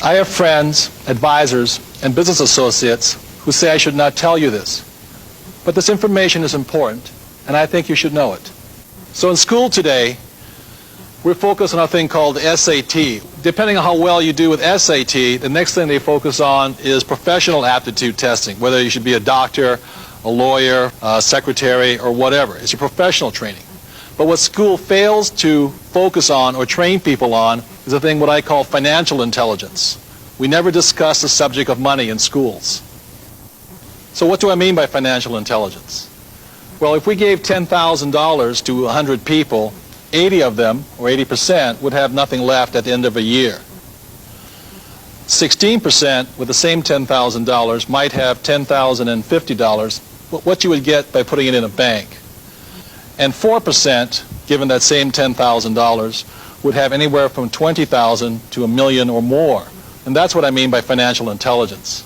I have friends, advisors, and business associates who say I should not tell you this. But this information is important, and I think you should know it. So in school today, we're focused on a thing called SAT. Depending on how well you do with SAT, the next thing they focus on is professional aptitude testing, whether you should be a doctor, a lawyer, a secretary, or whatever. It's your professional training. But what school fails to focus on or train people on is a thing what I call financial intelligence. We never discuss the subject of money in schools. So what do I mean by financial intelligence? Well, if we gave $10,000 to 100 people, 80 of them, or 80%, would have nothing left at the end of a year. 16% with the same $10,000 might have $10,050, what you would get by putting it in a bank. And 4%, given that same $10,000, would have anywhere from $20,000 to $1 million or more. And that's what I mean by financial intelligence.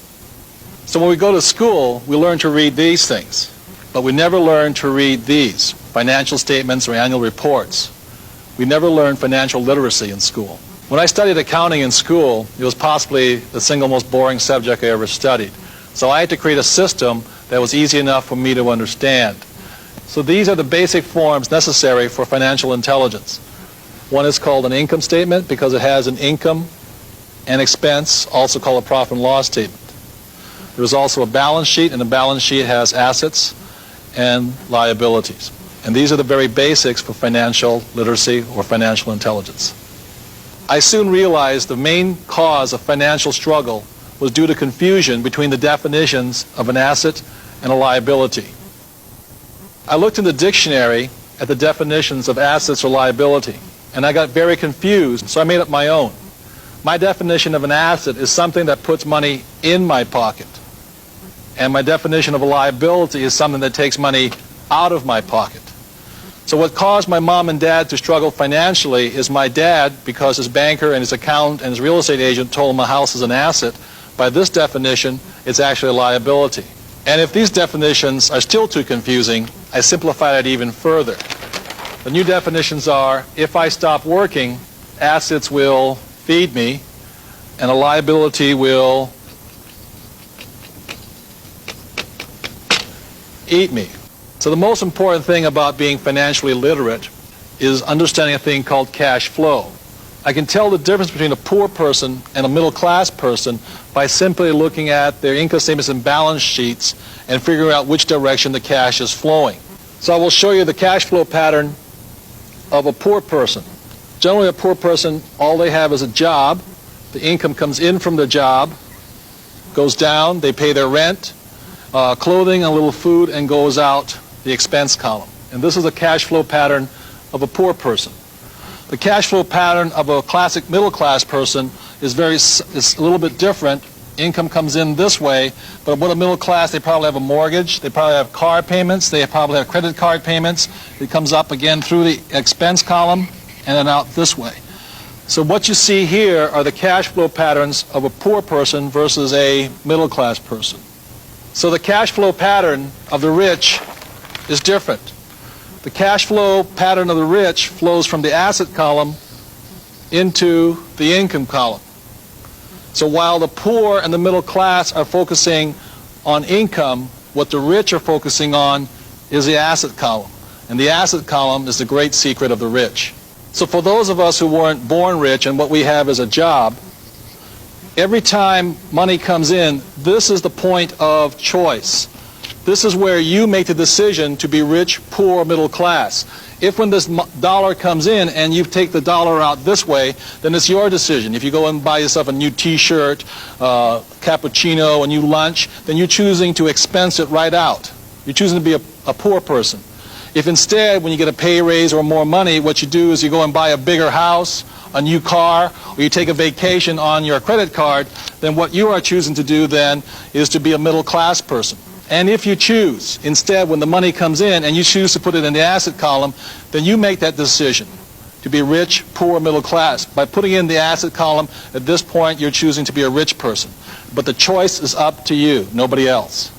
So when we go to school, we learn to read these things. But we never learn to read these, financial statements or annual reports. We never learn financial literacy in school. When I studied accounting in school, it was possibly the single most boring subject I ever studied. So I had to create a system that was easy enough for me to understand. So these are the basic forms necessary for financial intelligence. One is called an income statement because it has an income and expense, also called a profit and loss statement. There's also a balance sheet, and the balance sheet has assets and liabilities. And these are the very basics for financial literacy or financial intelligence. I soon realized the main cause of financial struggle was due to confusion between the definitions of an asset and a liability. I looked in the dictionary at the definitions of assets or liability, and I got very confused, so I made up my own. My definition of an asset is something that puts money in my pocket. And my definition of a liability is something that takes money out of my pocket. So what caused my mom and dad to struggle financially is my dad, because his banker and his accountant and his real estate agent told him a house is an asset, by this definition, it's actually a liability. And if these definitions are still too confusing, I simplified it even further. The new definitions are, if I stop working, assets will feed me, and a liability will eat me. So the most important thing about being financially literate is understanding a thing called cash flow. I can tell the difference between a poor person and a middle-class person by simply looking at their income statements and balance sheets and figuring out which direction the cash is flowing. So I will show you the cash flow pattern of a poor person. Generally, a poor person, all they have is a job. The income comes in from the job, goes down, they pay their rent, clothing, a little food, and goes out the expense column. And this is a cash flow pattern of a poor person. The cash flow pattern of a classic middle-class person is a little bit different. Income comes in this way, but with a middle class, they probably have a mortgage, they probably have car payments, they probably have credit card payments. It comes up again through the expense column and then out this way. So what you see here are the cash flow patterns of a poor person versus a middle-class person. So the cash flow pattern of the rich is different. The cash flow pattern of the rich flows from the asset column into the income column. So while the poor and the middle class are focusing on income, what the rich are focusing on is the asset column. And the asset column is the great secret of the rich. So for those of us who weren't born rich and what we have is a job, every time money comes in, this is the point of choice. This is where you make the decision to be rich, poor, middle class. If when this dollar comes in and you take the dollar out this way, then it's your decision. If you go and buy yourself a new t-shirt, cappuccino, a new lunch, then you're choosing to expense it right out. You're choosing to be a poor person. If instead, when you get a pay raise or more money, what you do is you go and buy a bigger house, a new car, or you take a vacation on your credit card, then what you are choosing to do then is to be a middle class person. And if you choose, instead, when the money comes in and you choose to put it in the asset column, then you make that decision to be rich, poor, middle class. By putting in the asset column, at this point, you're choosing to be a rich person. But the choice is up to you, nobody else.